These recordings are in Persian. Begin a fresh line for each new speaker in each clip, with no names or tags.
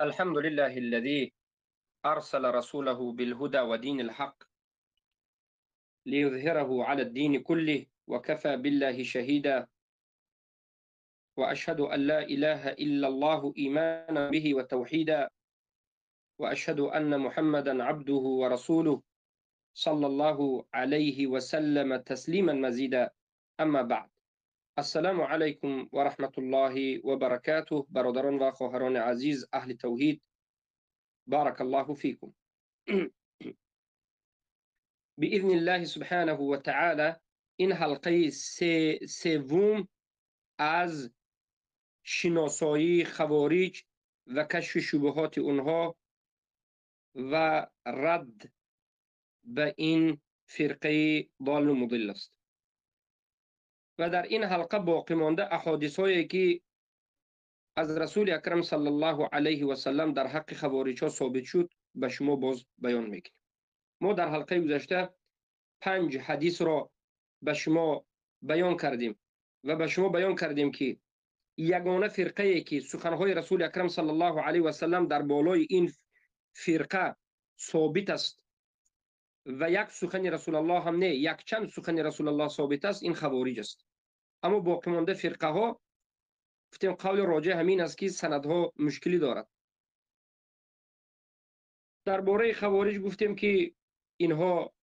الحمد لله الذي أرسل رسوله بالهدى ودين الحق ليظهره على الدين كله وكفى بالله شهيدا. وأشهد أن لا إله إلا الله إيمانا به وتوحيدا، وأشهد أن محمدا عبده ورسوله صلى الله عليه وسلم تسليما مزيدا. أما بعد، السلام عليكم ورحمة الله وبركاته. برادران و خواهران عزیز اهل توحید، بارك الله فيكم. بإذن الله سبحانه و تعالی این حلقه سوم از شناسایی خوارج و کشف شبهات اونها و رد به این فرقه ضال و مضل است. و در این حلقه باقی مانده احادیث هایی که از رسول اکرم صلی الله علیه و سلم در حق خوارج ها ثابت شد به شما باز بیان میکنیم. ما در حلقه گذشته 5 حدیث را به شما بیان کردیم و به شما بیان کردیم که یگانه فرقه ای که سخنهای رسول اکرم صلی الله علیه و سلم در بالای این فرقه ثابت است و یک سخن رسول الله هم نه، یک چند سخن رسول الله ثابت است، این خوارج است. اما باقی مانده فرقه ها گفتیم قول راجح همین است که سندها مشکلی دارد. درباره خوارج گفتیم که اینها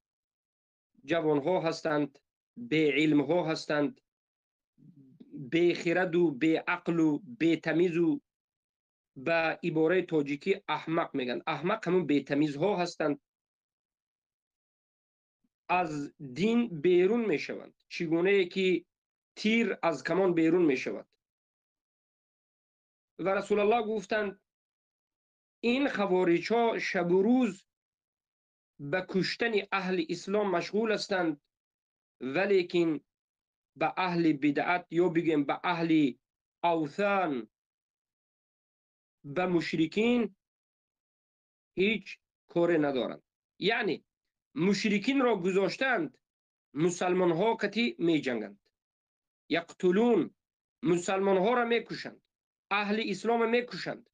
جوانها هستند، بی علم ها هستند، بی خرد و بی عقل و بی تمیز و به عباره تاجیکی احمق میگن. احمق همون بی تمیز ها هستند، از دین بیرون میشوند چگونه که تیر از کمان بیرون میشود. و رسول الله گفتند این خوارج ها شب و روز به کشتن اهل اسلام مشغول هستند، ولیکن به اهل بدعت یا بگیم به اهل اوثان، به مشرکین هیچ کاری ندارند. یعنی مشرکین را گذاشتند، مسلمان ها کتی می جنگند، یقتلون، مسلمان ها را می کشند، اهل اسلام می کشند،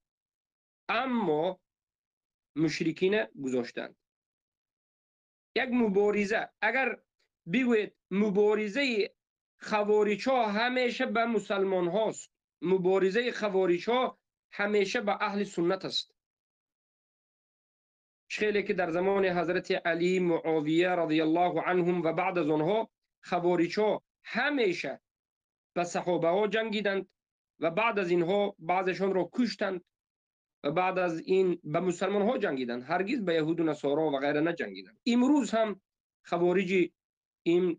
اما مشرکین گذاشتند. یک مبارزه، اگر بگوید مبارزه خوارج ها همیشه به مسلمان هاست، مبارزه خوارج ها همیشه به اهل سنت است. خیلی که در زمان حضرت علی، معاویه رضی الله عنهم و بعد از آنها خوارج ها همیشه به صحابه ها جنگیدند و بعد از اینها بعضشان را کشتند و بعد از این به مسلمان ها جنگیدند، هرگز به یهود و نصارا و غیره نجنگیدند. امروز هم خوارج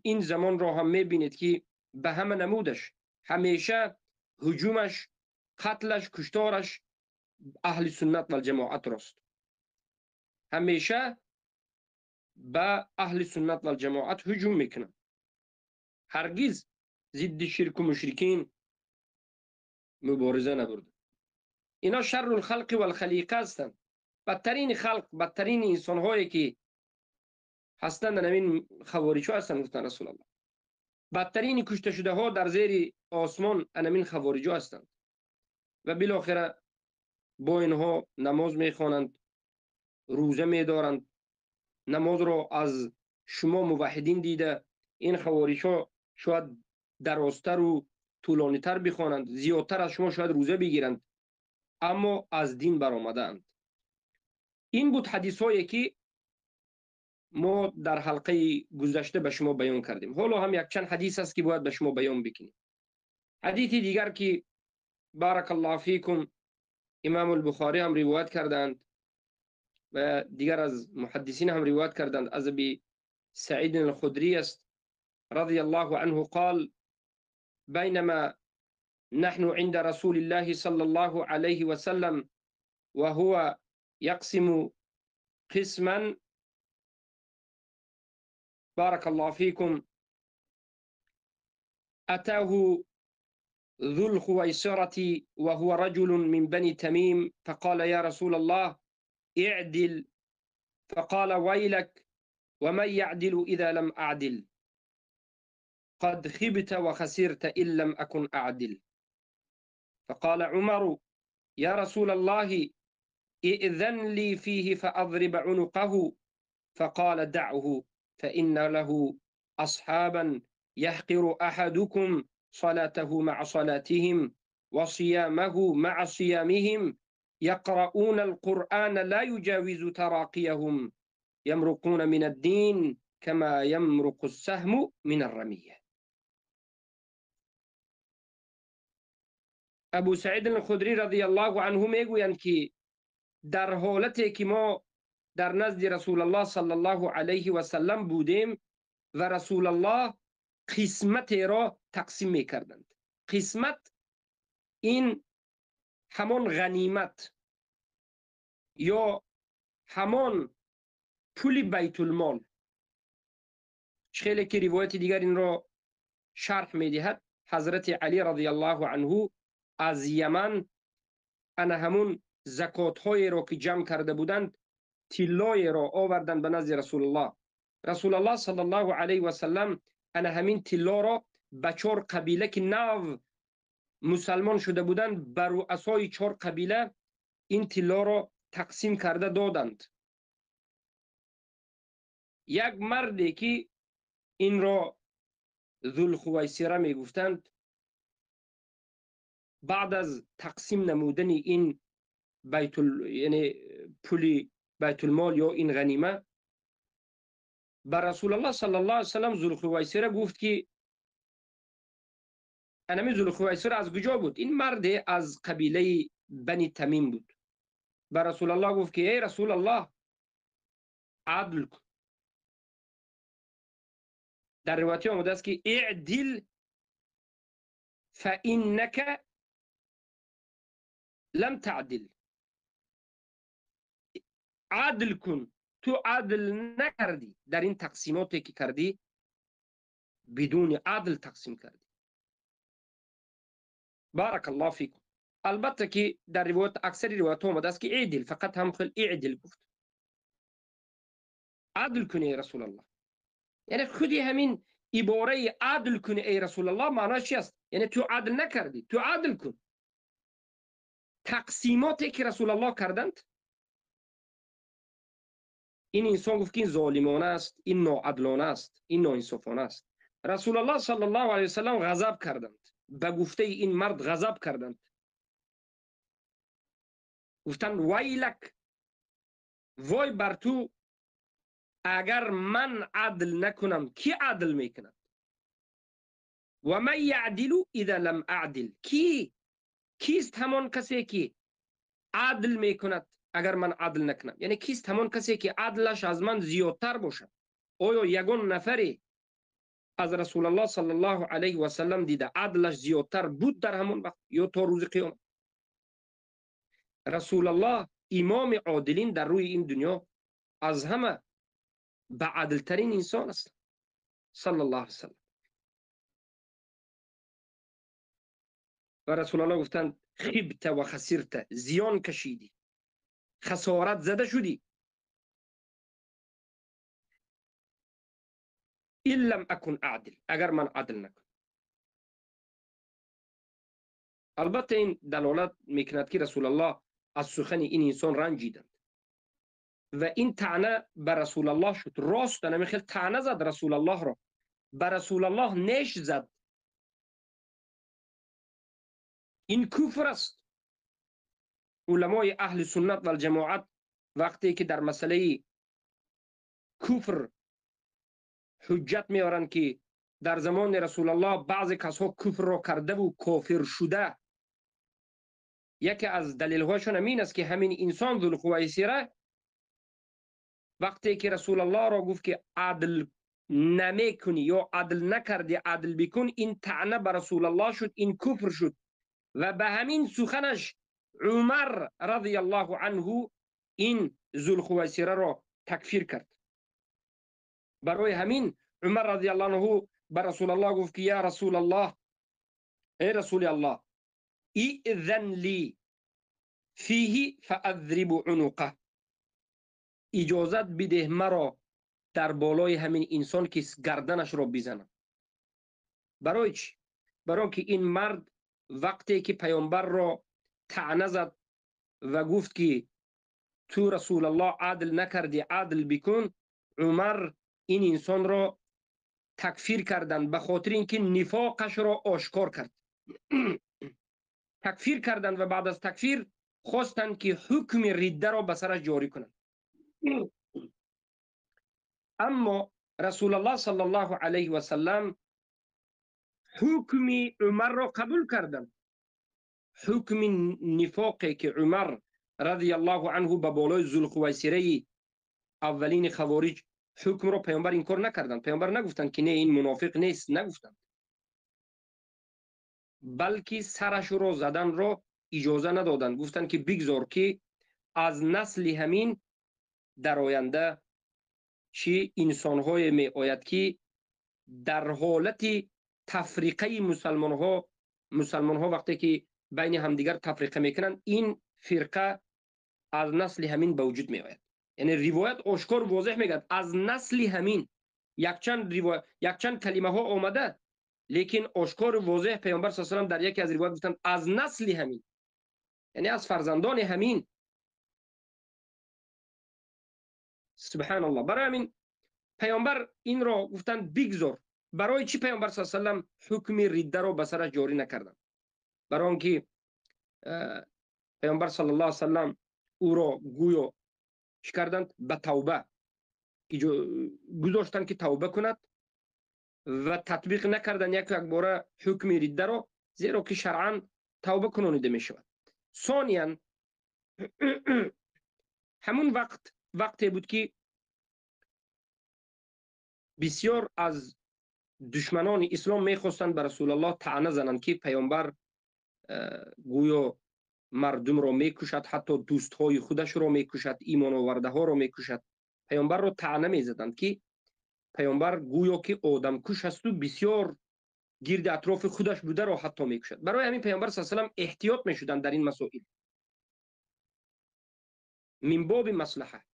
این زمان را هم میبینید که به همه نمودش همیشه هجومش، قتلش، کشتارش اهل سنت و الجماعت راست. همیشه به اهل سنت و الجماعت هجوم میکنن، هرگز ضد شرک و مشرکین مبارزه نبرده. اینا شر الخلق و الخلیقه هستند، بدترین خلق، بدترین انسان هایی که هستند همین خوارج ها هستند. گفتن رسول الله بدترین کشته شده ها در زیر آسمان همین خوارج ها هستند. و بالاخره با اینها نماز میخوانند، روزه میدارند. نماز را از شما موحدین دیده این خوارج ها شاید درازتر و طولانی تر بخوانند، زیادتر از شما شاید روزه بگیرند، اما از دین برآمدند. این بود حدیث هایی که ما در حلقه گذشته به شما بیان کردیم. حالا هم یک چند حدیث است که باید به شما بیان بکنیم. حدیث دیگر که بارک الله فیکم امام البخاری هم روایت کردند و دیگر از محدثین هم روایت کردند، از ابی سعید الخدری است رضی الله عنه قال بينما نحن عند رسول الله صلى الله عليه وسلم وهو يقسم قسما بارك الله فيكم أتاه ذو الخويصرة وهو رجل من بني تميم فقال يا رسول الله اعدل، فقال ويلك ومن يعدل إذا لم أعدل، قد خبت وخسرت إن لم أكن أعدل. فقال عمر يا رسول الله ائذن لی فیه فاضرب عنقه فقال دعه فإن له أصحابا يحقر أحدكم صلاته مع صلاتهم وصيامه مع صيامهم يقرؤون القرآن لا يجاوز تراقيهم يمرقون من الدين كما يمرق السهم من الرمية. ابو سعید الخدری رضی الله عنه میگویند که در حالتی که ما در نزد رسول الله صلی الله علیه و سلم بودیم و رسول الله قسمت را تقسیم میکردند. قسمت این همان غنیمت یا همان پول بیت المال. خیلی که روایت دیگر این را شرح میدهد. حضرت علی رضی الله عنه از یمن انا همون زکات های را که جمع کرده بودند تلای را آوردن به نزد رسول الله. رسول الله صلی الله علیه و سلم انا همین تلا را به 4 قبیله که نو مسلمان شده بودند بر رؤسای 4 قبیله این تلا را تقسیم کرده دادند. یک مردی که این را ذوالخویسره می گفتند، بعد از تقسیم نمودن این یعنی پول بیت المال یا این غنیمه بر رسول الله صلی الله علیه و سلم ذوالخویسره گفت که انمی ذوالخویسره از کجا بود؟ این مرد از قبیله بنی تمیم بود. بر رسول الله گفت که ای رسول الله عدل کن. در روایت آمده است که اعدل فانک لم تعدل. عدل کن، تو عدل نکردی، در این تقسیماتی که کردی بدون عدل تقسیم کردی. بارک الله فیکم. البته که در روایت اکثر روایت آمده است که اعدل، فقط هم خل اعدل گفت. عدل کنی ای رسول الله. یعنی خودی همین عباره عدل کنی ای رسول الله معناش چی است؟ یعنی تو عدل نکردی، تو عدل کن. تقسیماتی که رسول الله کردند این انسان گفت که این ظالمانه است، این ناعدلانه است، این ناانصافانه است. رسول الله صلی الله علیه و سلم غضب کردند. به گفته این مرد غضب کردند. گفتند ویلک، وای بر تو، اگر من عدل نکنم کی عدل میکند؟ و من یعدل اذا لم اعدل، کیست همان کسی که عدل میکند اگر من عدل نکنم؟ یعنی کیست همان کسی که عدلش از من زیادتر باشد؟ آیا یگان نفری از رسول الله صلی الله علیه و سلم دیده عدلش زیادتر بود در همون وقت یا تا روز قیامت؟ رسول الله امام عادلین در روی این دنیا از همه به عدلترین انسان است صلی الله علیه و سلم. و رسول الله گفتند خبت و خسرت، زیان کشیدی، خسارت زده شدی. این لم اکن عادل، اگر من عدل نکنم. البته این دلالت میکند که رسول الله از سخن این انسان رنجیدند و این طعنه به رسول الله شد. راست نمیخیل طعنه زد رسول الله را، به رسول الله نش زد. این کفر است. علمای اهل سنت و الجماعت وقتی که در مسئله کفر حجت میارند که در زمان رسول الله بعضی کسها کفر را کرده و کافر شده، یکی از دلیل هاشون همین است که همین انسان ذوالخویسره وقتی که رسول الله را گفت که عدل نمیکنی یا عدل نکردی عدل بکن، این طعنه به رسول الله شد، این کفر شد و به همین سخنش عمر رضی الله عنه این ذوالخویسره را تکفیر کرد. برای همین عمر رضی الله عنه به رسول الله گفت که یا رسول الله، ای رسول الله، ائذن لی فیه فاضرب عنقه، اجازت بده مرا در بالای همین انسان که گردنش را بزنم. برای چی؟ برای که این مرد وقتی که پیامبر را طعنه زد و گفت که تو رسول الله عدل نکردی عدل بکن. عمر این انسان را تکفیر کردند به خاطر اینکه نفاقش را آشکار کرد. تکفیر کردند و بعد از تکفیر خواستند که حکم ردت را به سرش جاری کنند. اما رسول الله صلی الله علیه و سلم حکم عمر را قبول کردند. حکم نفاقی که عمر رضی الله عنه به بالای ذوالخویسره اولین خوارج حکم را پیامبر انکار نکردند. پیامبر نگفتند که نه این منافق نیست، نگفتند، بلکه سرش را زدن را اجازه ندادند. گفتند که بگذار که از نسل همین در آینده چی انسان‌های می آید که در حالت تفریقه مسلمان ها وقتی که بین همدیگر تفریقه میکنند، این فرقه از نسل همین به وجود می آید. یعنی روایت آشکار واضح میگه از نسل همین. یکچند کلمه ها آمده، لیکن آشکار واضح پیامبر صلی الله علیه و آله در یکی از روایات گفتند از نسل همین، یعنی از فرزندان همین. سبحان الله. برای همین پیامبر این را گفتند بگذار. برای چی پیامبر صلی الله علیه و آله حکم ردت را به سرش جاری نکردند؟ برای آنکه پیامبر صلی الله علیه و سلم او را گویا چی کردند؟ به توبه گذاشتند که توبه کند و تطبیق نکردند یک باره حکم ردت را، زیرا که شرعاً توبه کنانیده می شود. ثانیاً همون وقتی بود که بسیار از دشمنان اسلام میخواستند به رسول الله طعنه زنند که پیامبر گویا مردم را میکشد، حتی دوستهای خودش را میکشد، ایمان آورده ها را میکشد. پیامبر را طعنه میزدند که پیامبر گویا که آدم کش است و بسیار گرد اطراف خودش بوده را حتی میکشد. برای همین پیامبر صلی الله علیه و آله احتیاط میشدند در این مسائل من باب مصلحه.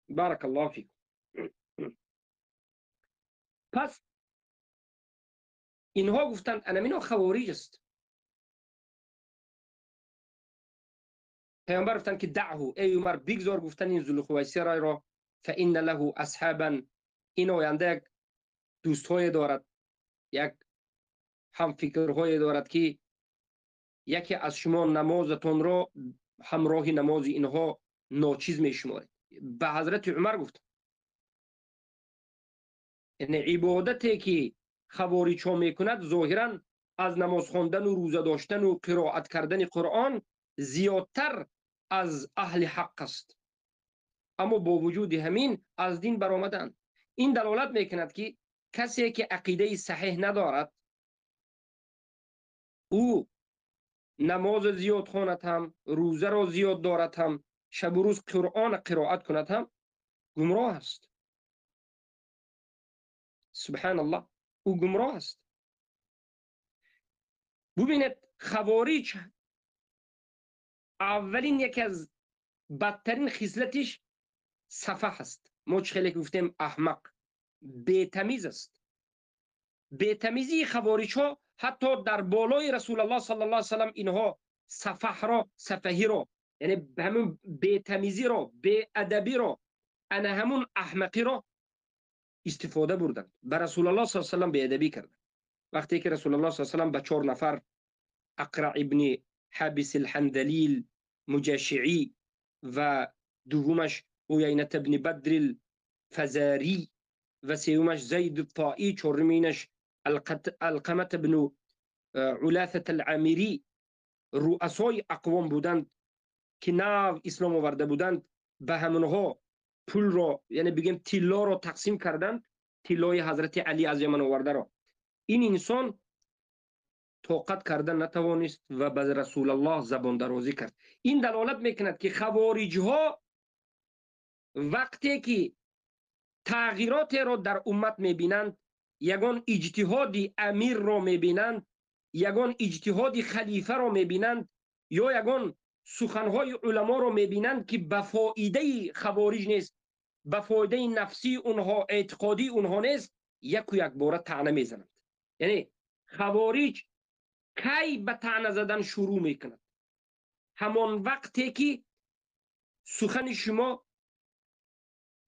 بارک الله فیکم. پس اینها گفتند انمینا خوارج است. پیامبر گفتند که دعه، ای عمر بگذار. گفتند این ذوالخویسره را فان له اصحابا، این آینده یک دوستهای دارد، یک همفکرهای دارد که یکی از شما نمازتون را همراه نماز اینها ناچیز میشمارید. به حضرت عمر گفت یعنی عبادتی که خوارج ها میکند ظاهرا از نماز خواندن و روزه داشتن و قرائت کردن قرآن زیادتر از اهل حق است، اما با وجود همین از دین برآمدند. این دلالت میکند که کسی که عقیده صحیح ندارد، او نماز زیاد خواند هم، روزه را زیاد دارد هم، شب و روز قرآن قرائت کند هم، گمراه است. سبحان الله، او گمراه است. ببینید خوارج اولین یکی از بدترین خصلتش سفه است. ما خیلی گفتیم احمق، بی‌تمیز است. بی‌تمیزی خوارج ها حتی در بالای رسول الله صلی الله علیه و سلم اینها سفهی را یعنی همون بی‌تمیزی را، بی‌ادبی را، انا همون احمقی را استفاده بردند. به رسول الله صلی الله علیه و سلم بی‌ادبی کردند. وقتی که رسول الله صلی الله علیه و سلم به 4 نفر، اقرع ابن حابس الحندلیل مجاشعی و دومش عیینة ابن بدر الفزاری و سومش زید الطائی، چهارمینش علقمة ابن علاثة العامری، رؤسای اقوام بودند که نو اسلام آورده بودند. به همونها پول را یعنی بگیم طلا را تقسیم کردند، طلای حضرت علی از یمن آورده را. این انسان طاقت کردن نتوانست و به رسول الله زبان درازی کرد. این دلالت میکند که خوارج ها وقتی که تغییرات را در امت میبینند، یگان اجتهادی امیر را میبینند، یگان اجتهادی خلیفه را میبینند، یا یگان سخنهای علما را میبینند که به فایده خوارج نیست، به فایده نفسی اونها، اعتقادی اونها نیست، یک باره طعنه میزنند. یعنی خوارج کی به طعنه زدن شروع میکند؟ همان وقتی که سخن شما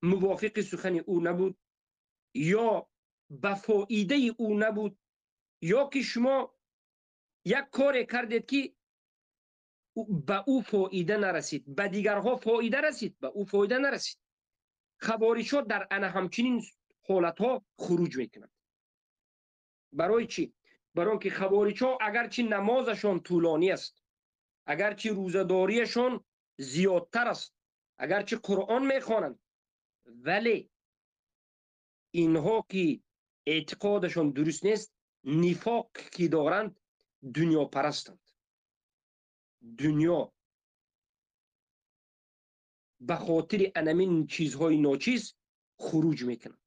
موافق سخن او نبود یا به فایده او نبود، یا که شما یک کار کردید که به او فایده نرسید، به دیگرها فایده رسید، به او فایده نرسید. خوارج ها در انا همچنین حالت ها خروج میکنند. برای چی؟ برای اینکه خوارج ها اگرچه نمازشان طولانی است، اگرچه روزداریشان زیادتر است، اگرچه قرآن میخوانند، ولی اینها که اعتقادشان درست نیست، نفاق که دارند، دنیا پرستند. دنیا به خاطر انمین چیزهای ناچیز خروج میکنند.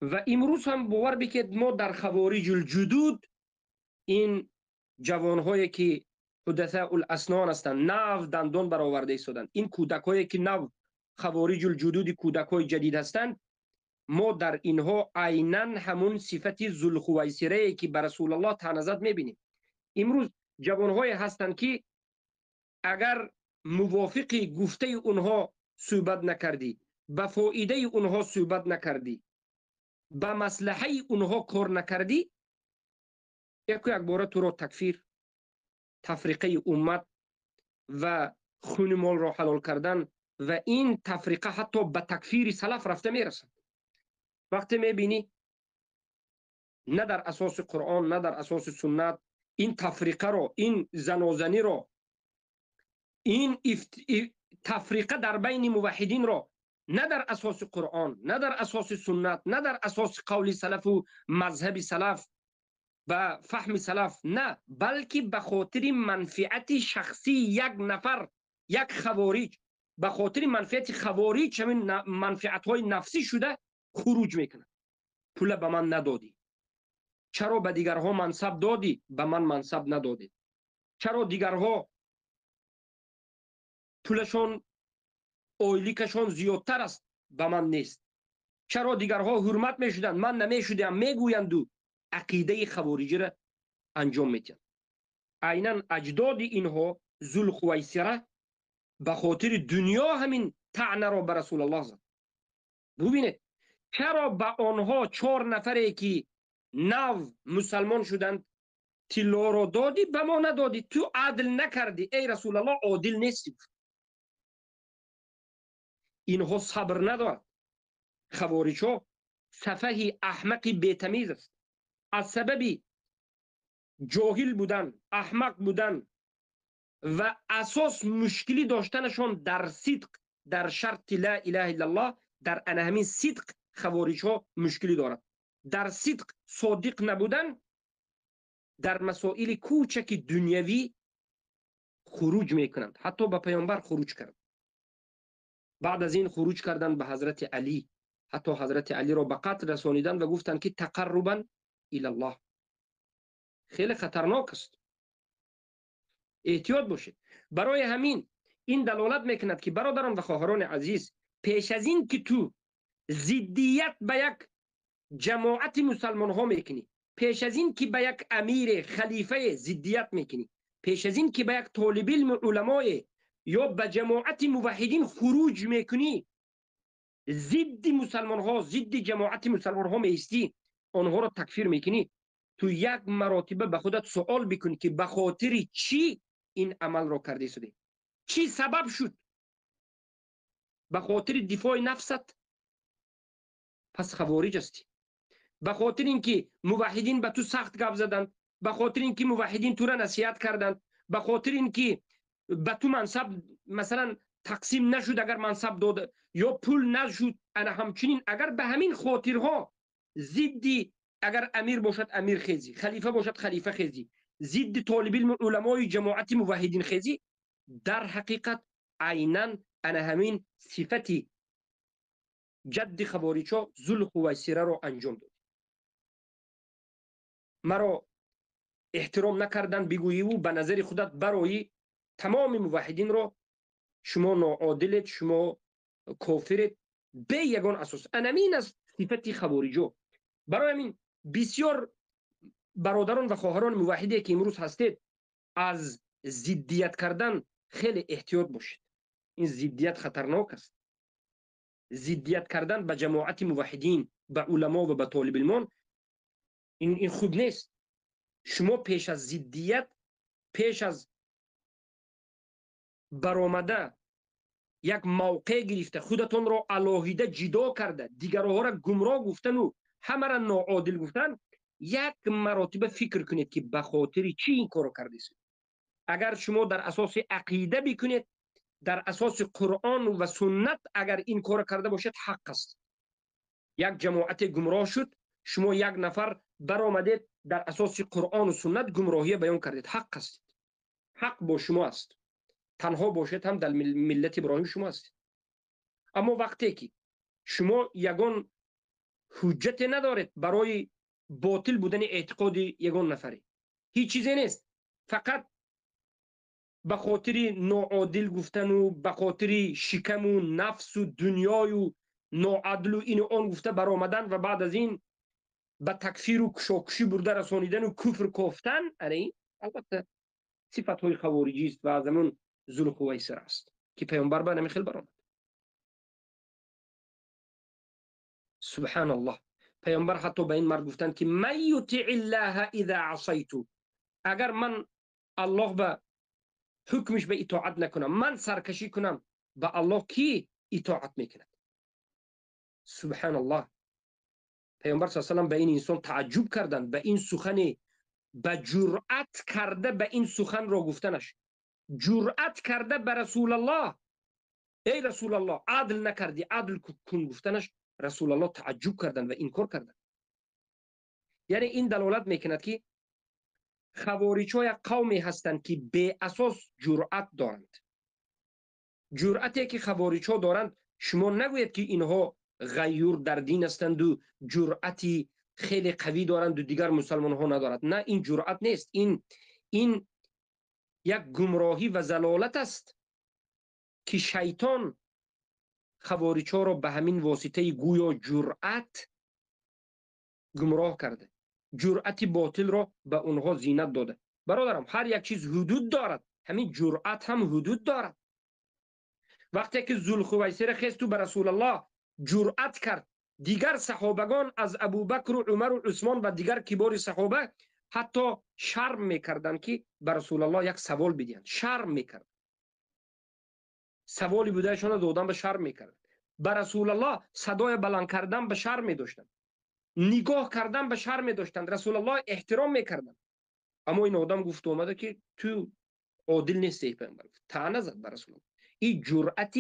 و امروز هم باور بکید ما در خوارج الجدود، این جوانهایی که حدثاء الاسنان هستند، نو دندان برآورده ایستادند، این کودکایی که نو خوارج الجدود کودکای جدید هستند، ما در اینها عیناً همون صفت ذوالخویسره که بر رسول الله طعنه زد میبینیم. امروز جوانهایی هستند که اگر موافق گفته اونها صحبت نکردی، به فایده اونها صحبت نکردی، به مصلحه اونها کار نکردی، یک باره تو را تکفیر، تفریقه امت و خون مال را حلال کردن و این تفریقه حتی به تکفیر سلف رفته میرسد. وقتی میبینی نه در اساس قرآن نه در اساس سنت این تفریقه را، این زنازنی را، این تفریقه در بین موحدین را نه در اساس قرآن نه در اساس سنت نه در اساس قول سلف و مذهب سلف و فهم سلف، نه، بلکه به خاطر منفعت شخصی یک نفر، یک خوارج، به خاطر منفعت خوارج همین منفعت های نفسی شده خروج میکنه. پول به من ندادی، چرا به دیگرها منصب دادی، به من منصب ندادی، چرا دیگرها پولشون اویلیکشون زیادتر است به من نیست، چرا دیگرها حرمت میشدن من نمیشدم، میگویند و عقیده خوارجی را انجام میدن. عیناً اجداد اینها ذوالخویسره به خاطر دنیا همین طعنه را به رسول الله زد. ببینید چرا به آنها 4 نفری که نو مسلمان شدند طلا را دادی، به ما ندادی، تو عدل نکردی، ای رسول الله عادل نیستی. اینها صبر ندارد. خوارج ها سفه احمق بیتمیز است، از سبب جاهل بودن، احمق بودن و اساس مشکلی داشتنشان در صدق، در شرط لا اله الا الله، در همین صدق خوارج ها مشکلی دارد. در صدق صادق نبودن، در مسائل کوچک دنیوی خروج میکنند. حتی به پیامبر خروج کرد. بعد از این خروج کردن به حضرت علی، حتی حضرت علی را به قتل رسانیدن و گفتند که تقربا الی الله. خیلی خطرناک است، احتیاط باشید. برای همین این دلالت میکند که برادران و خواهران عزیز، پیش از این که تو ضدیت به یک جماعت مسلمان ها میکنی، پیش از این که به یک امیر خلیفه ضدیت میکنی، پیش از این که به یک طالب علم علمای یا به جماعت موحدین خروج میکنی، ضد مسلمان ها، ضد جماعت مسلمان ها میستی، آنها را تکفیر میکنی، تو یک مراتبه به خودت سوال بکنی که به خاطر چی این عمل را کرده شده، چی سبب شد؟ به خاطر دفاع نفست؟ پس خوارج هستی. به خاطر اینکه موحدین به تو سخت گپ زدند، به خاطر اینکه موحدین تو را نصیحت کردند، به خاطر اینکه به تو منصب مثلا تقسیم نشد، اگر منصب داد یا پول نشد، انا همچنین اگر به همین خاطرها ضد، اگر امیر باشد امیر خیزی، خلیفه باشد خلیفه خیزی، ضد طالب علم علمای جماعت موحدین خیزی، در حقیقت عیناً انا همین صفتی جد خوارج ها ذوالخویسره را انجام داد. مرا احترام نکردن بگویی و به نظر خودت برای تمام موحدین را شما ناعادلت، شما کافرت، به یگان اساس. انمین از صفت خوارجو. برای همین بسیار برادران و خواهران موحدی که امروز هستید، از ضدیت کردن خیلی احتیاط باشید. این ضدیت خطرناک است. ضدیت کردن به جماعت موحدین، به علما و به طالب علمان، این خوب نیست. شما پیش از ضدیت، پیش از برآمده یک موقع گرفته خودتون را علاهیده جدا کرده، دیگرها را گمراه گفتن و همه را ناعادل گفتن، یک مرتبه فکر کنید که به خاطر چی این کارو کردید. اگر شما در اساس عقیده بکنید، در اساس قرآن و سنت اگر این کار کرده باشید، حق است. یک جماعت گمراه شد، شما یک نفر برآمدید در اساس قرآن و سنت گمراهی بیان کردید، حق است. حق با شما است. تنها باشید هم در ملت ابراهیم شما است. اما وقتی که شما یگان حجت ندارید برای باطل بودن اعتقاد یگان نفری، هیچ چیزی نیست، فقط به خاطر ناعادل گفتن و به خاطر شکم و نفس و دنیای و ناعدل و این و آن گفته برآمدن و بعد از این به تکفیر و کشاکشی برده رسانیدن و کفر کافتن، اره البته صفت های خوارجی است و از همون ذوالخویسر است که پیامبر به نمی خیل برآمد. سبحان الله. پیامبر حتی به این مرد گفتن که من یطیع الله اذا عصیتو، اگر من الله به حکمش به اطاعت نکنم، من سرکشی کنم، به الله کی اطاعت میکند؟ سبحان الله. پیامبر صلی الله علیه و آله به این انسان تعجب کردند، به این سخن، به جرأت کرده به این سخن را گفتنش، جرأت کرده به رسول الله، ای رسول الله عدل نکردی، عدل کن گفتنش، رسول الله تعجب کردند و انکار کردند. یعنی این دلالت میکند که خوارج‌ها یک قومی هستند که به اساس جرأت دارند. جرأتی که خوارج‌ها دارند، شما نگوید که اینها غیور در دین هستند و جرأتی خیلی قوی دارند و دیگر مسلمان ها ندارند. نه، این جرأت نیست، این یک گمراهی و ضلالت است که شیطان خوارج‌ها را به همین واسطه گویا جرأت گمراه کرده، جرأت باطل را به اونها زینت داده. برادرم، هر یک چیز حدود دارد، همین جرأت هم حدود دارد. وقتی که ذوالخویسر خست و به رسول الله جرأت کرد، دیگر صحابگان از ابوبکر و عمر و عثمان و دیگر کبار صحابه حتی شرم میکردند که به رسول الله یک سوال بدهند، شرم میکرد، سوالی بودهشان دادن به شرم میکرد، به رسول الله صدای بلند کردن به شرم میداشتند، نگاه کردن به شرم میداشتند، رسول الله احترام میکردند. اما این آدم گفت اومده که تو عادل نیستی، پیامبر طعنه زد به رسول الله. این جرأت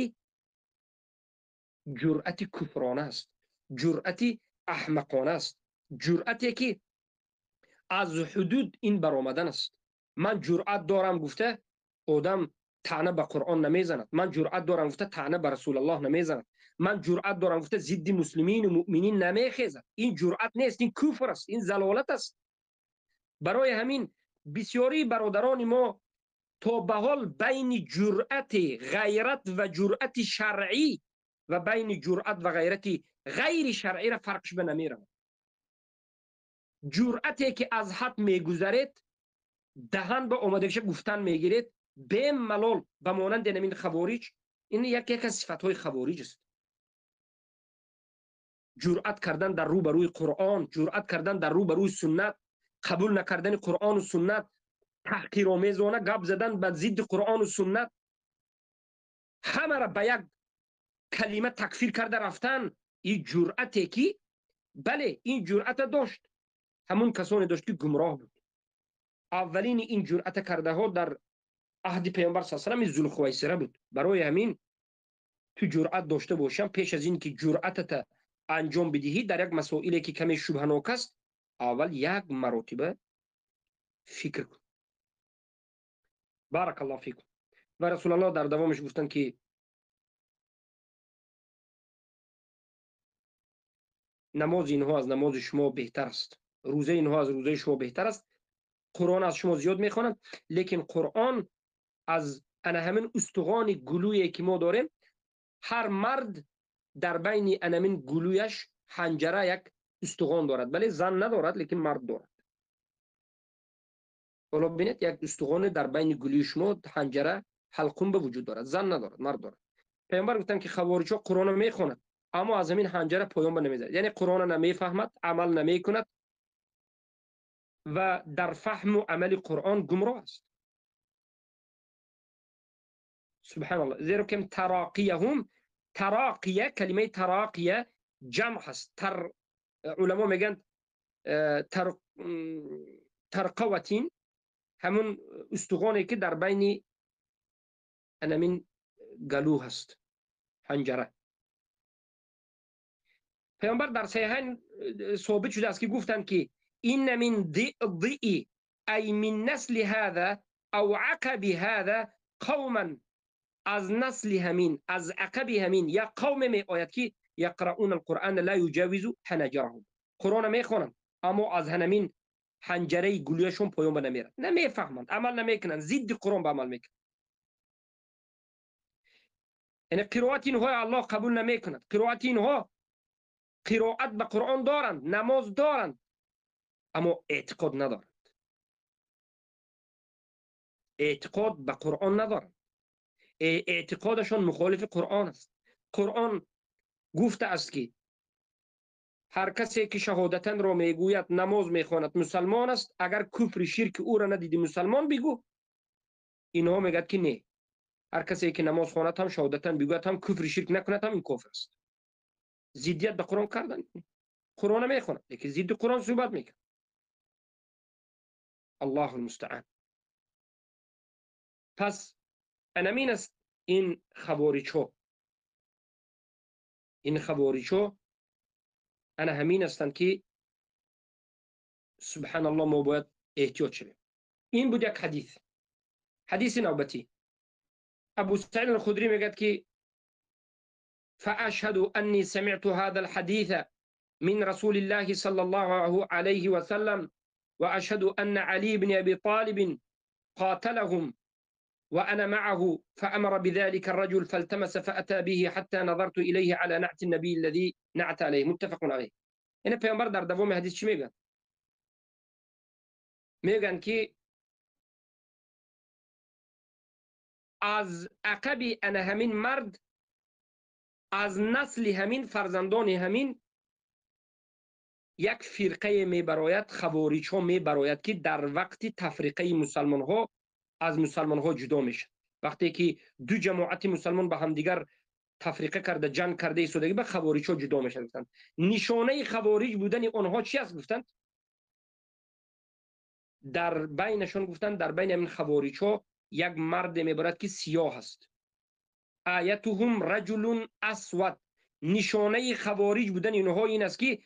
کفرانه است، جرأت احمقانه است، جرأتی که از حدود این برآمدن است. من جرأت دارم گفته آدم طعنه به قرآن نمیزند، من جرأت دارم گفته طعنه به رسول الله نمیزند، من جرأت دارم گفته ضد مسلمین و مؤمنین نمیخیزد. این جرأت نیست، این کفر است، این ضلالت است. برای همین بسیاری برادران ما تا به حال بین جرأت غیرت و جرأت شرعی و بین جرأت و غیرت غیر شرعی را فرقش به نمیرم. جرأتی که از حد میگذرید، دهن به آمادگیش گفتن میگیرید، به ملال به مانند نمین خوارج، این یک از صفتهای خوارج است. جرأت کردن در رو بروی قرآن، جرأت کردن در رو بروی سنت، قبول نکردن قرآن و سنت، تحقیرآمیزانه گپ زدن به ضد قرآن و سنت، همه را به یک کلمه تکفیر کرده رفتن. این جرأتی که بله این جرأت داشت، همون کسانی داشت که گمراه بود. اولین این جرأت کرده ها در عهد پیامبر صلی الله علیه و آله ذوالخویسر بود. برای همین تو جرأت داشته باشم، پیش از این که جرأتت انجام بدهی در یک مسائلی که کمی شبهناک است، اول یک مرتبه فکر کن. بارک الله فیکم. و رسول الله در دوامش گفتن که نماز اینها از نماز شما بهتر است، روزه اینها از روزه شما بهتر است، قرآن از شما زیاد میخوانند، لیکن قرآن از انا همین استخوان گلویی که ما داریم، هر مرد در بین انمین گلویش حنجره یک استخوان دارد، ولی زن ندارد، لیکن مرد دارد. حالا ببینید یک استخوان در بین گلوی شما حنجره حلقوم به وجود دارد، زن ندارد، مرد دارد. پیامبر گفتن که خوارج‌ها قرآن میخونند اما از همین حنجره پایان به نمیزد، یعنی قرآن نمیفهمد، عمل نمیکند و در فهم و عمل قرآن گمراه است. سبحان الله. زیرا که تراقیهم، تراقیه، کلمه تراقیه جمع هست. علما میگن تر ترقوتین، همون استخوانی که در بین انمین گلو هست، حنجره. پیامبر در صحیحین ثابت شده است که گفتند که این من ضئی ای من نسل هذا او عقب هذا قوما، از نسل همین، از عقب همین یا قوم می آید که یقرؤون القرآن لا یجاوز حنجرهم، قرآن میخوانند اما از همین حنجره گلویشون پایان به نمیرد، نمیفهمند، عمل نمیکنند، ضد قرآن به عمل میکنند. یعنی قرائت اینها الله قبول نمیکند. قرائت اینها قرائت به قرآن دارند، نماز دارند اما اعتقاد ندارند، اعتقاد به قرآن ندارند، اعتقادشان مخالف قرآن است. قرآن گفته است که هر کسی که شهادتن را میگوید، نماز میخواند، مسلمان است، اگر کفر شرک او را ندیدی مسلمان بگو. اینها میگد که نه، هر کسی که نماز خواند هم شهادتن بگوید هم کفر شرک نکند هم این کافر است. ضدیت به قرآن کردن. قرآن میخواند لیکن ضد قرآن صحبت میکنه. الله المستعان. پس انمین است این خوارج‌ها، این خوارج‌ها انا همین هستند که سبحان الله ما باید احتیاط شویم. این بود یک حدیث. حدیث نوبتی، ابو سعید الخدری میگه که فاشهد انی سمعت هذا الحديث من رسول الله صلى الله عليه وسلم واشهد ان علي بن ابي طالب قاتلهم وأنا معه فأمر بذلك الرجل فالتمس فأتى به حتى نظرت إليه على نعت النبي الذي نعت عليه. متفق عليه. این پیامبر در دوام حدیث چی میگن؟ میگن که از عقب انا همین مرد، از نسل همین فرزندان همین یک فرقه میبراید، خوارج ها میبراید که در وقت تفریقه مسلمان ها از مسلمان ها جدا میشن. وقتی که دو جماعت مسلمان به هم دیگر تفریقه کرده، جنگ کرده ایستادگی، به خوارج ها جدا میشن. گفتند نشانه خوارج بودن آنها چی است؟ گفتند در بینشون، گفتند در بین این خوارج ها یک مرد میبرد که سیاه است. آیتهم رجل اسود. نشانه خوارج بودن اینها این است که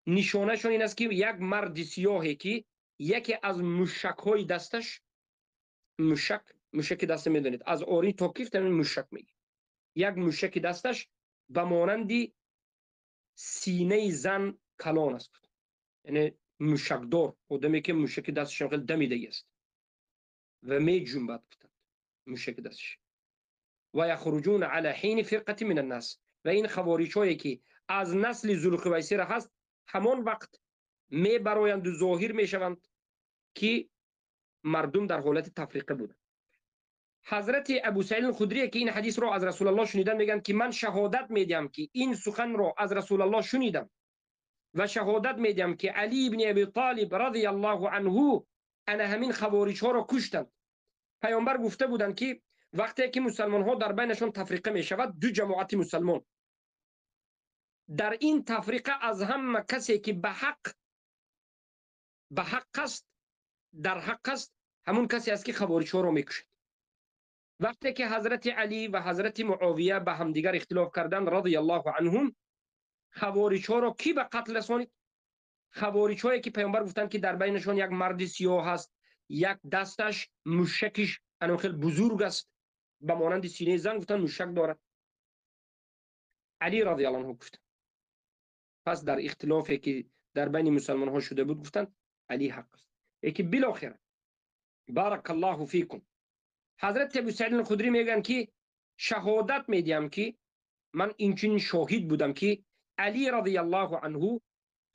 نشانه شون این است که یک مرد سیاهی که یکی از مشک های دستش، مشک دست میدونید از آری تا کیف تمام مشک میگه، یک مشک دستش به مانند سینه زن کلان است، یعنی مشکدار، آدمی که مشک دستش خیلی دمیده است و می جنبد مشک دستش. و یخرجون علی حین فرقه من الناس. و این خوارج هایی که از نسل ذوالقویصر هست همان وقت می برایند و ظاهر می شوند که مردم در حالت تفریقه بودند. حضرت ابو سعید الخدری که این حدیث را از رسول الله شنیدن میگن که من شهادت میدم که این سخن را از رسول الله شنیدم و شهادت میدم که علی ابن ابی طالب رضی الله عنه انا همین خوارج ها را کشتند. پیامبر گفته بودند که وقتی که مسلمان ها در بینشون تفریقه می شود، دو جماعت مسلمان، در این تفریقه از هم کسی که به حق است، در حق است، همون کسی است که خوارج ها را میکشد. وقتی که حضرت علی و حضرت معاویه به هم دیگر اختلاف کردند رضی الله عنهم، خوارج ها را کی به قتل رسانید؟ خوارج هایی که پیامبر گفتند که در بینشون یک مرد سیاه است، یک دستش مشکش انو خیلی بزرگ است به مانند سینه زن، گفتند مشک دارد. علی رضی الله عنه گفت. پس در اختلافی که در بین مسلمان ها شده بود گفتند علی حق است. یکی بالاخره بارک الله فیکم، حضرت ابو سعید الخدری میگن که شهادت میدیم که من اینچنین شاهد بودم که علی رضی الله عنه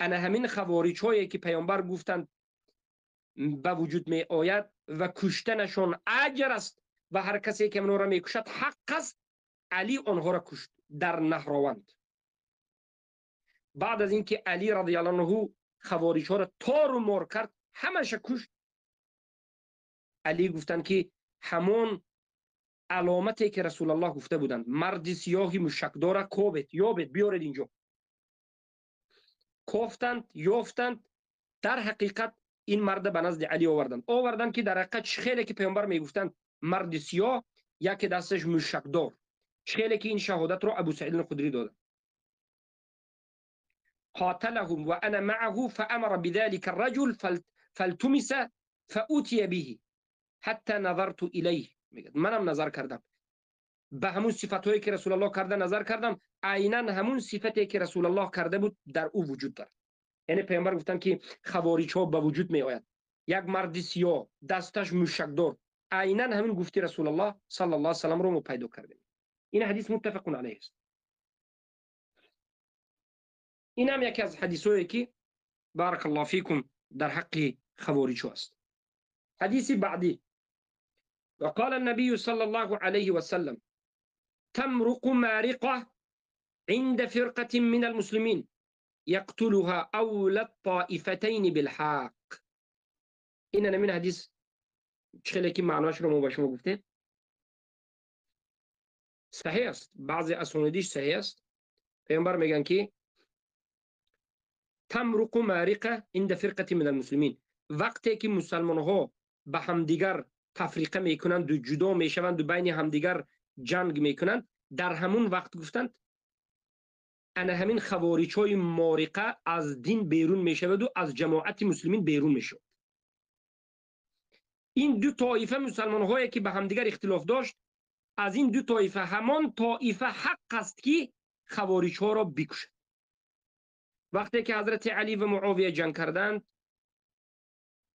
انا همین خوارج هایی که پیامبر گفتند به وجود می آید و کشتنشان اجر است و هر کسی که آنها را می کشد حق است. علی آنها را کشت در نهروند. بعد از اینکه علی رضی الله عنه خوارج ها را تار و مار کرد، همش کشت، علی گفتند که همون علامتی که رسول الله گفته بودند، مرد سیاهی مشکدار کوبت یابت بیارید اینجا، کوفتند یافتند، در حقیقت این مرد به نزد علی آوردند که در حقیقت خیلی که پیامبر میگفتند مرد سیاه، یکی دستش مشکدار، خیلی که این شهادت رو ابو سعید الخدری داد. قاتلهم و انا معه فامر بذلك الرجل فالتمس فاتي به حتی نظرت الیه. میگه منم نظر کردم به همون صفاتایی که رسول الله کرده نظر کردم، عیناً همون صفتی که رسول الله کرده بود در او وجود دارد. یعنی پیامبر گفتن که خوارج ها به وجود می آید، یک مرد سیاه دستش مشکدار، عیناً همین گفتی رسول الله صلی الله علیه و سلم رو ما پیدا کردیم. این حدیث متفق علیه است. این هم یکی از حدیثایی که بارک الله فیکم در حق خوارج است. حدیث بعدی: وقال النبي صلى الله عليه وسلم تمرق مارقة عند فرقة من المسلمين يقتلها أولى الطائفتين بالحق. این من حدیث خیلی که معناش رو ما به شما گفته صحیح است، بعضی اسانیدش صحیح است. پیامبر میگن که تمرق مارقة عند فرقة من المسلمين، وقتی که مسلمان ها به همدیگر تفریقه میکنند و جدا میشوند و بین همدیگر جنگ میکنند، در همون وقت گفتند انا همین خوارج های مارقه از دین بیرون میشود و از جماعت مسلمین بیرون میشود. این دو طایفه مسلمان هایی که به همدیگر اختلاف داشت، از این دو طایفه همان طایفه حق است که خوارج ها را بکشد. وقتی که حضرت علی و معاویه جنگ کردند،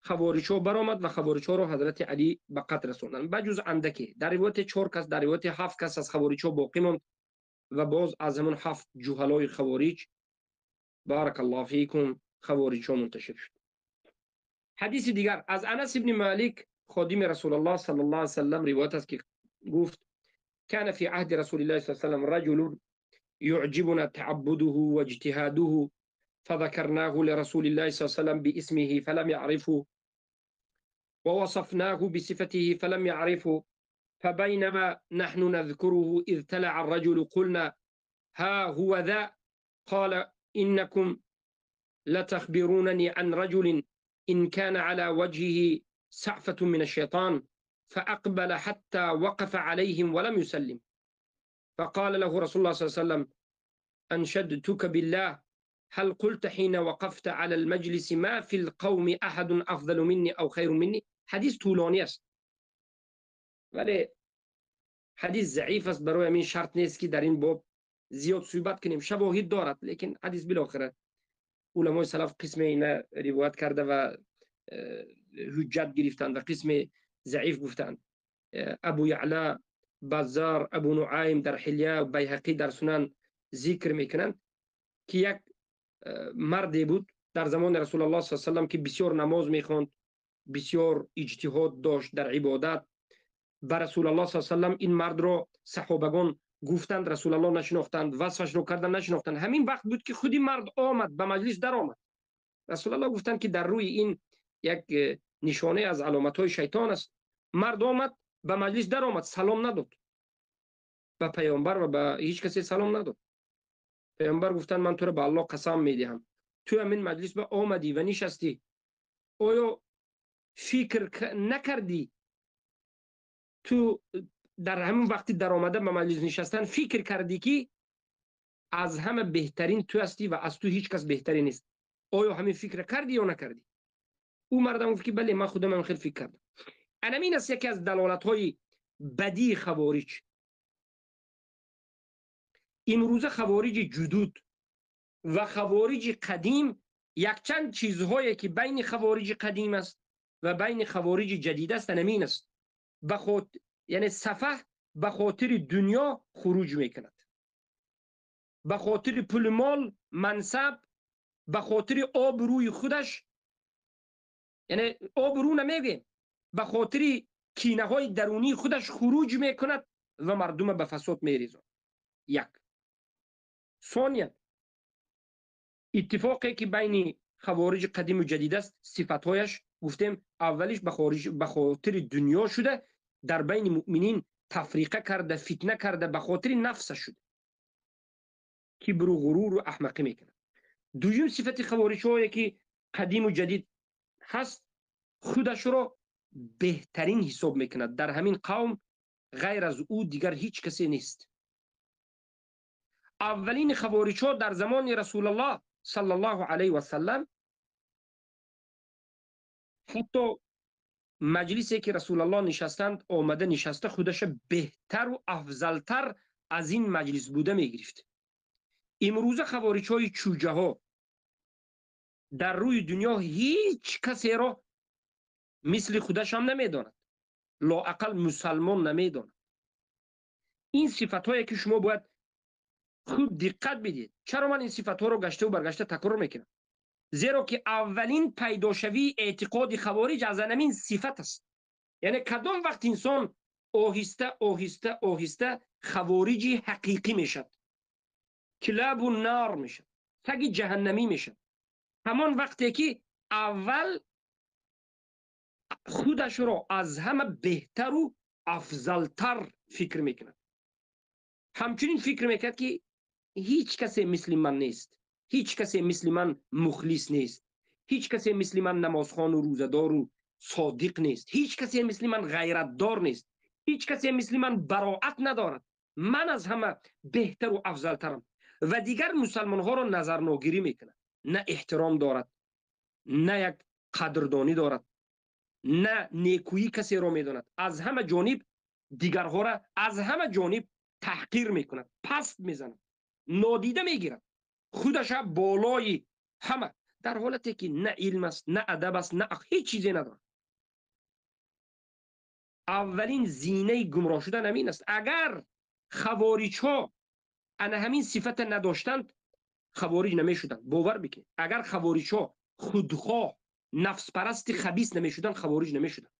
خوارج ها برآمد و خوارج ها را حضرت علی به قتل رساندند، بجز اندکی. در روایت 4 کس، در روایت 7 کس از خوارج ها باقی ماند و باز از همون 7 جهلای خوارج بارک الله فیکم خوارج ها منتشر شد. حدیث دیگر از انس بن مالک خادم رسول الله صلی الله علیه و سلم روایت است که گفت كان في عهد رسول الله صلی الله علیه و سلم رجل يعجبنا تعبده واجتهاده فذكرناه لرسول الله صلى الله عليه وسلم باسمه فلم يعرفه ووصفناه بصفته فلم يعرفه فبينما نحن نذكره إذ تلع الرجل قلنا ها هو ذا قال إنكم لتخبرونني عن رجل إن كان على وجهه سعفة من الشيطان فأقبل حتى وقف عليهم ولم يسلم فقال له رسول الله صلى الله عليه وسلم أنشدتك بالله هل قلت حين وقفت على المجلس ما في القوم أحد أفضل مني أو خير مني. حدیث طولانی است ولی حدیث ضعیف است، برای همین شرط نیست که در این باب زیاد صحبت کنیم. شواهد دارد لیکن حدیث بالاخره علمای سلف قسم اینا روایت کرده و حجت گرفتند و قسم ضعیف گفتند. ابو یعلا، بزار، ابو نعیم در حلیه و بیهقی در سنن ذکر میکنند که یک مردی بود در زمان رسول الله صلی الله علیه و سلم که بسیار نماز میخواند، بسیار اجتهاد داشت در عبادت. بر رسول الله صلی الله علیه و سلم این مرد را صحابگان گفتند، رسول الله نشناختند، وصفش رو کردند نشناختند. همین وقت بود که خودی مرد آمد به مجلس در آمد. رسول الله گفتند که در روی این یک نشانه از علامت های شیطان است. مرد آمد به مجلس در آمد، سلام نداد به پیامبر و به هیچ کسی سلام نداد. پیامبر گفتند من تو را به الله قسم میدهم تو همین مجلس به آمدی و نشستی، آیا فکر نکردی تو در همین وقتی در آمده به مجلس نشستن فکر کردی که از همه بهترین تو هستی و از تو هیچ کس بهتری نیست؟ آیا همین فکر کردی یا نکردی؟ او مردم گفت که بله من خودم خیلی فکر کردم. این است یکی از دلالت های بدی خوارج. این روز خوارج جدود و خوارج قدیم یک چند چیزهایی که بین خوارج قدیم است و بین خوارج جدید است همین است. یعنی سفه به خاطر دنیا خروج میکند، به خاطر پول مال منصب، به خاطر آبروی خودش یعنی آبرو نمیگه، به خاطر کینه های درونی خودش خروج میکند و مردم به فساد میریزد. یک. ثانیا، اتفاقی که بین خوارج قدیم و جدید است، صفتهایش گفتیم اولیش به خاطر دنیا شده، در بین مؤمنین تفریقه کرده، فتنه کرده، به خاطر نفسش شده، کبر و غرور و احمقی میکنه. دویم صفت خوارج هایی که قدیم و جدید هست، خودش را بهترین حساب میکند، در همین قوم غیر از او دیگر هیچ کسی نیست. اولین خوارج ها در زمان رسول الله صلی الله علیه و سلم، حتی مجلسی که رسول الله نشستند آمده نشسته خودش بهتر و افضلتر از این مجلس بوده میگرفت. امروز خوارج های چوجه ها در روی دنیا هیچ کسی را مثل خودش هم نمیداند، لااقل مسلمان نمیداند. این صفت هایی که شما باید خوب دقت بدید. چرا من این صفت ها رو گشته و برگشته تکرار میکنم؟ زیرا که اولین پیداشوی اعتقاد خوارج از همین صفت است. یعنی کدام وقت انسان آهسته آهسته آهسته خوارجی حقیقی میشد، کلاب و نار میشد، سگ جهنمی میشد، همان وقتی که اول خودش را از همه بهتر و افضلتر فکر میکند. همچنین فکر میکرد که هیچ کسی مثل من نیست، هیچ کسی مثل من مخلص نیست، هیچ کسی مثل من نمازخوان و روزدار و صادق نیست، هیچ کسی مثل من غیرتدار نیست، هیچ کسی مثل من براءت ندارد، من از همه بهتر و افضلترم. و دیگر مسلمان ها را نظر ناگیری میکنه، نه احترام دارد، نه یک قدردانی دارد، نه نیکویی کسی را میداند، از همه جانب دیگرها را از همه جانب تحقیر میکند، پست میزند، نادیده میگیرد، خودش بالای همه، در حالتی که نه علم است، نه ادب است، نه هیچ چیزی ندارد. اولین زینه گمراه شدن همین است. اگر خوارج ها ان همین صفت نداشتند، خوارج نمیشدند. باور بکنید، اگر خوارج ها خودخواه، نفس پرست خبیث نمیشدند، خوارج نمیشدند.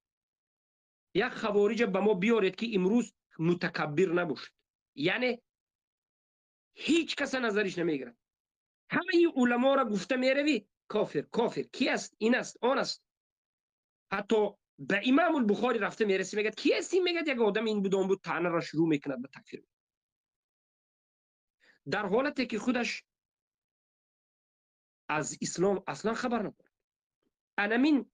یک خوارج به ما بیارید که امروز متکبر نباشد، یعنی هیچ کس نظرش نمیگیرد، همه این علما را گفته میروی کافر کافر، کی است، این است، آن است. حتی به امام البخاری رفته میرسی میگه کی است این، میگه یک آدم این بود آن بود، طعنه را شروع میکند به تکفیر، در حالتی که خودش از اسلام اصلا خبر ندارد. انمین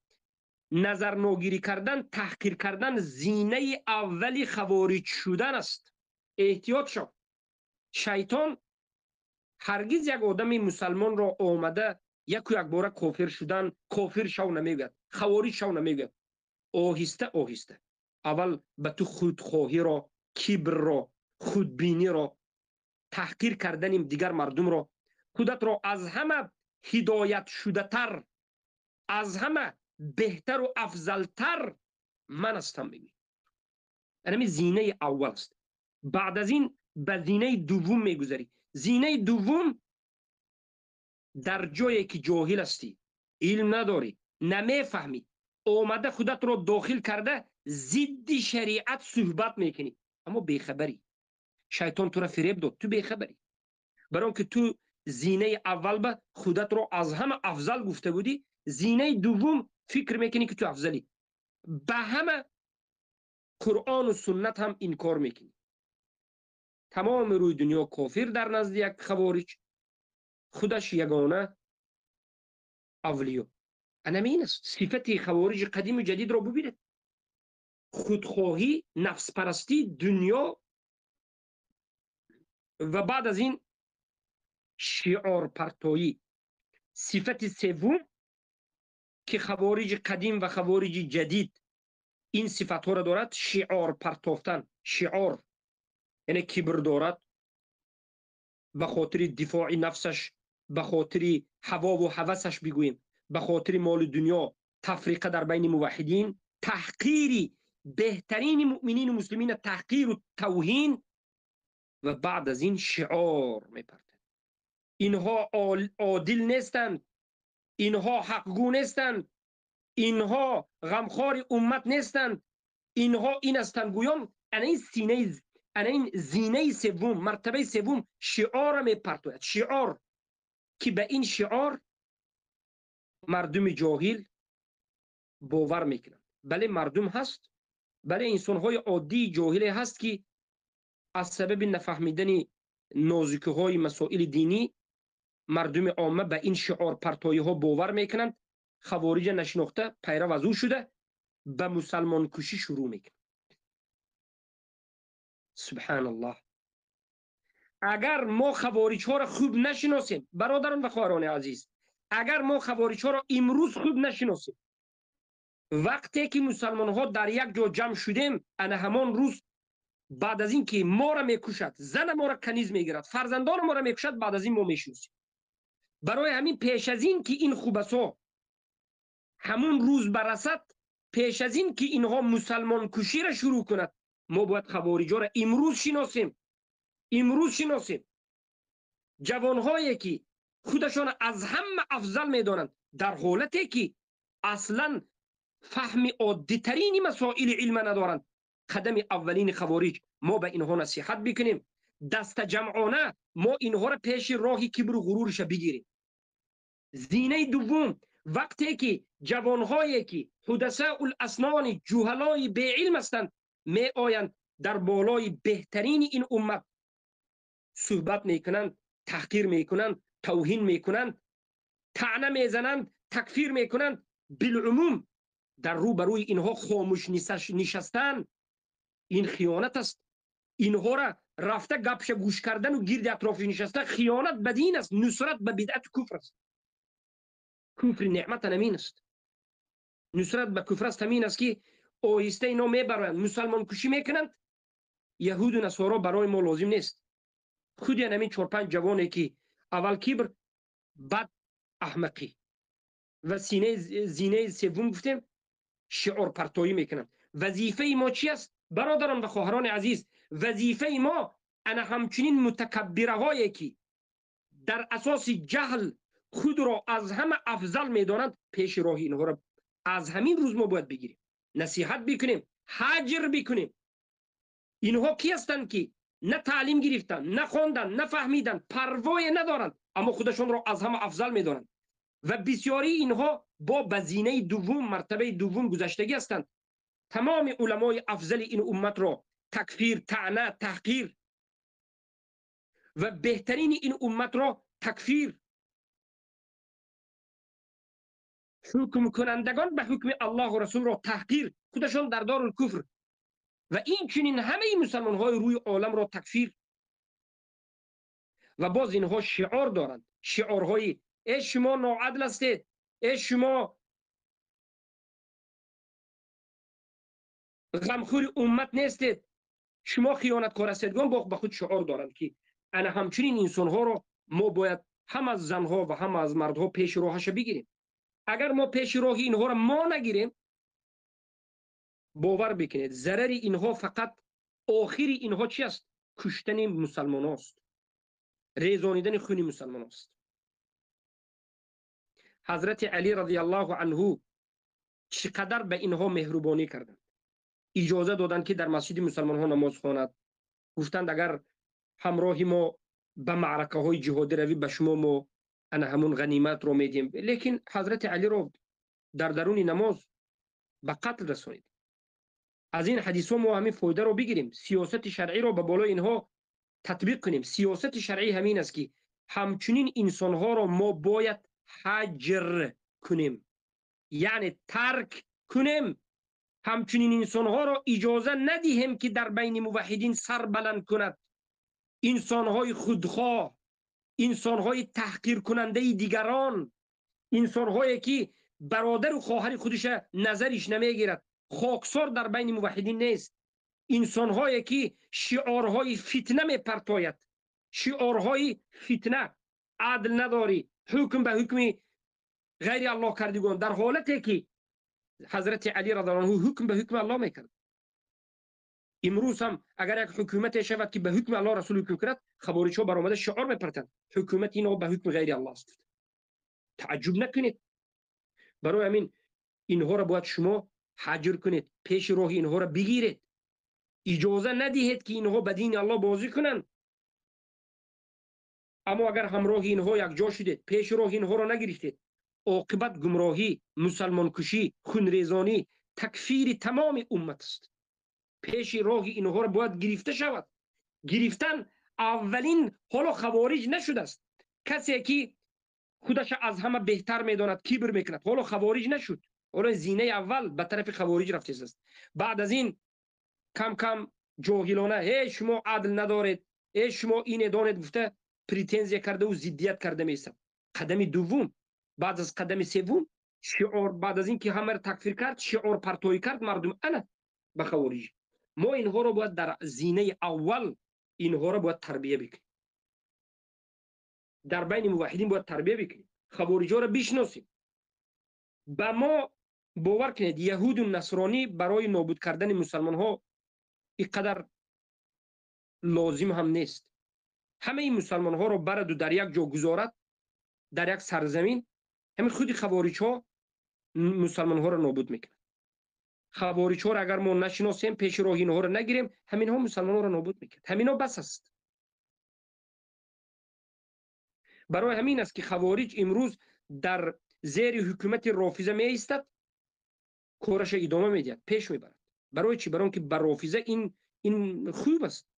نظر ناگیری کردن، تحقیر کردن، زینه اولی خوارج شدن است. احتیاط شو. شیطان هرگز یک آدم مسلمان را آمده یک بار کافر شدن، کافر شو نمیگوید، خوارج شو نمیگوید. آهسته آهسته اول به تو خودخواهی را، کبر را، خودبینی را، تحقیر کردن دیگر مردم را، خودت را از همه هدایت شده تر، از همه بهتر و افضلتر من هستم بگی. یعنی زینه اول است. بعد از این به زینه دوم میگذری. زینه دوم، در جایی که جاهل هستی، علم نداری، نمیفهمی، آمده خودت رو داخل کرده ضد شریعت صحبت میکنی، اما بیخبری. شیطان تو را فریب داد، تو بیخبری. برای که تو زینه اول به خودت رو از همه افضل گفته بودی، زینه دوم فکر میکنی که تو افضلی، به همه قرآن و سنت هم انکار میکنی. تمام روی دنیا کافر در نزد یک خوارج، خودش یگانه اولیو. این است صفت خوارج قدیم و جدید را ببینید. خودخواهی، نفس پرستی، دنیا، و بعد از این شعار پرتایی. صفت سوم که خوارج قدیم و خوارج جدید این صفت ها را دارد، شعار پرتافتن. شعار یعنی کبر دارد، به خاطر دفاع نفسش، به خاطر هوا و هوسش بگوییم، به خاطر مال دنیا، تفریقه در بین موحدین، تحقیر بهترین مؤمنین و مسلمین، تحقیر و توهین، و بعد از این شعار میپرد. اینها عادل نیستند، اینها حقگو نیستند، اینها غمخوار امت نیستند، اینها این هستند گویان این زینه سوم، مرتبه سوم شعار میپرتوید، شعار که به این شعار مردم جاهل باور میکنند. بله مردم هست، بله انسانهای عادی جاهل هست که از سبب نفهمیدن نازکی های مسائل دینی مردم عامه به این شعار پرتایی ها باور میکنند. خوارج نشناخته پیرو از او شده به مسلمان کشی شروع میکنند. سبحان الله. اگر ما خوارج ها را خوب نشناسیم برادران و خواهران عزیز، اگر ما خوارج ها را امروز خوب نشناسیم، وقتی که مسلمان ها در یک جا جمع شدیم انا همان روز بعد از این که ما را میکشد، زن ما را کنیز میگیرد، فرزندان ما را میکشد، بعد از این ما میشناسیم. برای همین پیش از این که این خوبسا همون روز برسد، پیش از این که اینها مسلمان کشی را شروع کند، ما باید خوارجا را امروز شناسیم. امروز شناسیم. جوانهایی که خودشان از همه افضل میدانند، در حالتی که اصلا فهم عادی ترین مسائل علم ندارند، قدم اولین خوارج ما به اینها نصیحت بکنیم، دست جمعانه ما اینها را پیش راه کبر و غرورش بگیریم. زینه دوم، وقتی که جوانهایی که حدثاء الاسنان جهلای به علم هستند می آیند در بالای بهترین این امت صحبت میکنند، تحقیر میکنند، توهین میکنند، طعنه میزنند، تکفیر میکنند، بالعموم در روبروی اینها خاموش نشستن، این خیانت است. اینها را رفته گپش گوش کردن و گرد اطراف نشسته خیانت به دین است، نصرت به بدعت کفر است. کفر نعمت نمین است. نصرت به کفر است همین است که آهسته اینا میبرند مسلمان کشی میکنند. یهود و نصارا برای ما لازم نیست. خود همین 4-5 جوانی که اول کبر بعد احمقی و زینه سوم گفتیم شعار پرتایی میکنند. وظیفه ما چی است برادران و خواهران عزیز؟ وظیفه ما انا همچنین متکبره هایی که در اساس جهل خود را از همه افضل میدانند پیش راه اینها را از همین روز ما باید بگیریم، نصیحت بکنیم، حجر بکنیم. اینها کی هستند که نه تعلیم گرفتن، نه خواندن، نه فهمیدن، پروای ندارند، اما خودشون را از همه افضل میدانند و بسیاری اینها با بزینه دوم، مرتبه دوم گذشتگی هستند. تمام علمای افضل این امت را تکفیر، طعنه، تحقیر و بهترین این امت را تکفیر، حکم کنندگان به حکم الله و رسول را تحقیر، خودشان در دار الکفر و این چنین همه مسلمان های روی عالم را تکفیر. و باز اینها شعار دارند، شعارهای ای شما ناعدل هستید، ای شما غمخور امت نیستید، شما خیانتکار هستید. به خود شعار دارند که انا همچنین انسان ها را ما باید هم از زنها و هم از مردها پیش راهش بگیریم. اگر ما پیش راه اینها را ما نگیریم، باور بکنید ضرر اینها فقط آخر اینها چی است؟ کشتن مسلمان است، ریزانیدن خون مسلمان است. حضرت علی رضی الله عنه چقدر به اینها مهربانی کردند، اجازه دادند که در مسجد مسلمان ها نماز خواند. گفتند اگر همراه ما به معرکه های جهادی روی به شما ما انا همون غنیمت رو میدیم. لیکن حضرت علی رو در درون نماز به قتل رسانید. از این حدیث ها ما همین فایده رو بگیریم، سیاست شرعی رو به بالای اینها تطبیق کنیم. سیاست شرعی همین است که همچنین انسان ها رو ما باید حجر کنیم، یعنی ترک کنیم. همچنین انسان ها را اجازه ندهیم که در بین موحدین سر بلند کند. انسان های خودخواه، انسان های تحقیر کننده دیگران، انسان هایی که برادر و خواهر خودش نظرش نمیگیرد، خاکسار در بین موحدین نیست. انسان هایی که شعارهای فتنه میپرتاید، شعارهای فتنه، عدل نداری، حکم به حکم غیر الله کردگان، در حالتی که حضرت علی رضی الله عنه حکم به حکم الله میکرد. امروز هم اگر یک حکومت شود که به حکم الله رسول حکم کند، خوارج ها برآمده شعار میپرتند حکومت اینا به حکم غیر الله است. تعجب نکنید. برای همین اینها را باید شما حجر کنید، پیش راه اینها را بگیرید، اجازه ندهید که اینها به دین الله بازی کنند. اما اگر همراه اینها یک جا شدید، پیش راه اینها را نگرفتید، عاقبت گمراهی، مسلمان کشی، خونریزانی، تکفیر تمام امت است. پیش راه اینها را باید گرفته شود. گرفتن اولین حالا خوارج نشده است. کسی که خودش از همه بهتر میداند کبر میکند حالا خوارج نشد، حالا زینه اول به طرف خوارج رفته است. بعد از این کم کم جاهلانه هی شما عدل ندارید، هی شما این دانید گفته پریتنزیا کرده و ضدیت کرده میسه. قدم دوم، بعد از قدم سوم شعار، بعد از اینکه همه را تکفیر کرد شعار پرتوی کرد مردم انا به خوارج. ما اینها رو باید در زینه اول اینها رو باید تربیه بکنیم، در بین موحدین باید تربیه بکنیم، خوارجا رو بشناسیم. به ما باور کنید یهود و نصرانی برای نابود کردن مسلمان ها اینقدر لازم هم نیست. همه این مسلمان ها رو برد و در یک جا گذارد، در یک سرزمین، همین خود خوارج ها مسلمان ها رو نابود میکنند. خوارج ها رو اگر ما نشناسیم، پیش راه اینها رو نگیریم، همین ها مسلمان ها رو نابود میکنند. همین ها بس است. برای همین است که خوارج امروز در زیر حکومت رافضه می ایستد، کارش ادامه میدهد، پیش میبرد. برای چی؟ برای اینکه بر رافضه این خوب است،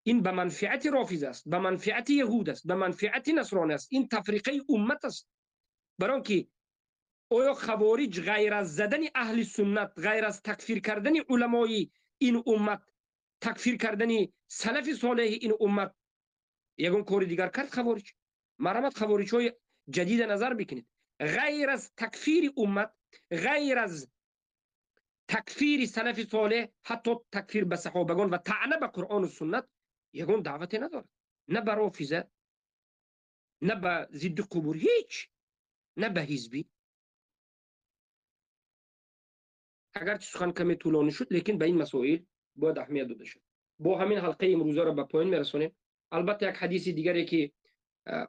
این به منفعت رافضه است، به منفعت یهود است، به منفعت نصرانی است، این تفریقه امت است. برای اینکه آیا خوارج غیر از زدن اهل سنت، غیر از تکفیر کردن علمای این امت، تکفیر کردن سلف صالح این امت، یگان کار دیگر کرد خوارج؟ مرامت خوارج های جدید نظر بکنید. غیر از تکفیر امت، غیر از تکفیر سلف صالح، حتی تکفیر به صحابگان و طعنه به قرآن و سنت، یگان دعوتی ندارد. نه به رافضه، نه به ضد قبور، هیچ، نه به حزبی. اگرچه سخن کمی طولانی شد، لیکن به این مسائل باید اهمیت داده شد. با همین حلقه امروزه را به پایان میرسونیم. البته یک حدیث دیگری که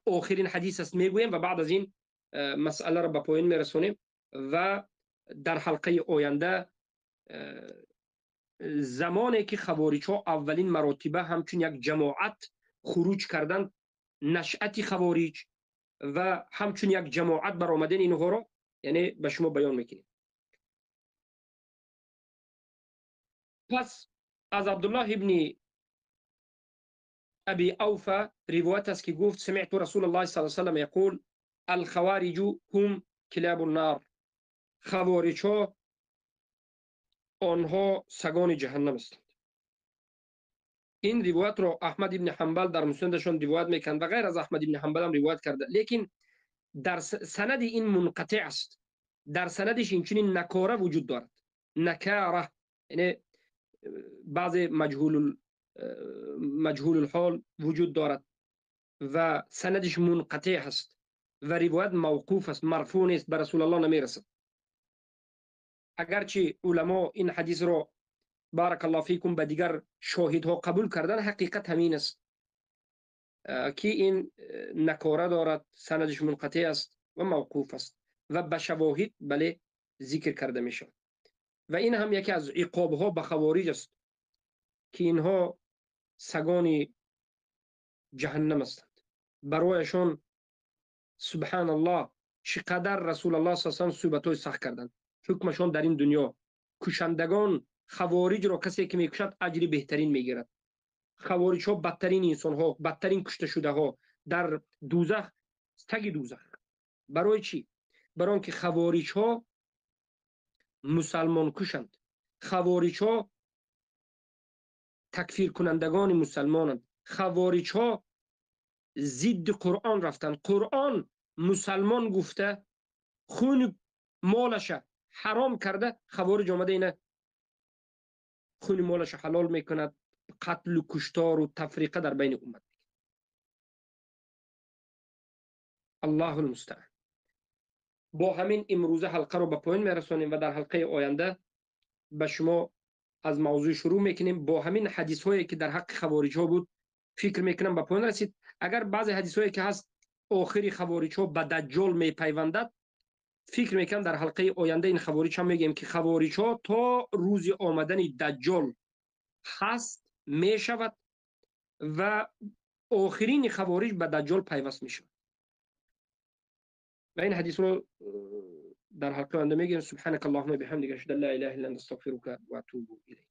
آخرین حدیث است میگویم و بعد از این مسئله را به پایان میرسونیم و در حلقه آینده زمانی که خوارج ها اولین مراتبه همچون یک جماعت خروج کردند، نشأت خوارج و همچون یک جماعت برآمدن اینها را یعنی به شما بیان میکنیم. پس از عبدالله ابن ابي اوفى روایت است که گفت سمعت رسول الله صلی الله علیه و سلم یقول الخوارج هم کلاب النار. خوارج ها آنها سگان جهنم هستند. این روایت را احمد ابن حنبل در مسندشان روایت میکنند و غیر از احمد ابن حنبل هم روایت کرده، لیکن در سند این منقطع است. در سندش اینچنین نکاره وجود دارد، نکاره یعنی بعض مجهول الحال وجود دارد و سندش منقطع است و روایت موقوف است، مرفوع نیست، به رسول الله نمیرسد. اگرچه علما این حدیث را بارک الله فیکم به دیگر شاهدها قبول کردن، حقیقت همین است که این نکاره دارد، سندش منقطع است و موقوف است و به شواهد بله ذکر کرده می شود. و این هم یکی از عقابها به خوارج است که اینها سگان جهنم هستند. برایشان سبحان الله چقدر رسول الله صلی الله علیه و آله صحبت‌های سخت کردند. حکمشان در این دنیا، کشندگان خوارج را کسی که میکشد اجر بهترین میگیرد. خوارج ها بدترین انسان ها، بدترین کشته شده ها در دوزخ، تگ دوزخ. برای چی؟ برای آنکه خوارج ها مسلمان کشند، خوارج ها تکفیر کنندگان مسلمانند، خوارج ها ضد قرآن رفتند. قرآن مسلمان گفته خون مالش حرام کرده، خوارج آمده اینه خون مالش حلال میکند، قتل و کشتار و تفریقه در بین امت. الله المستعان. با همین امروزه حلقه رو به پایان میرسونیم و در حلقه آینده به شما از موضوع شروع میکنیم. با همین حدیث هایی که در حق خوارج ها بود فکر میکنم به پایان رسید. اگر بعضی حدیث هایی که هست آخری خوارج ها به دجال میپیوندد، فکر میکنم در حلقه آینده این خوارج هم میگیم که خوارج ها تا روز آمدن دجال هست میشود و آخرین خوارج به دجال پیوست میشود و این حدیث رو در حلقه آینده میگیم. سبحانك اللهم وبحمدك اشهد ان لا اله الا انت استغفرك واتوب اليك.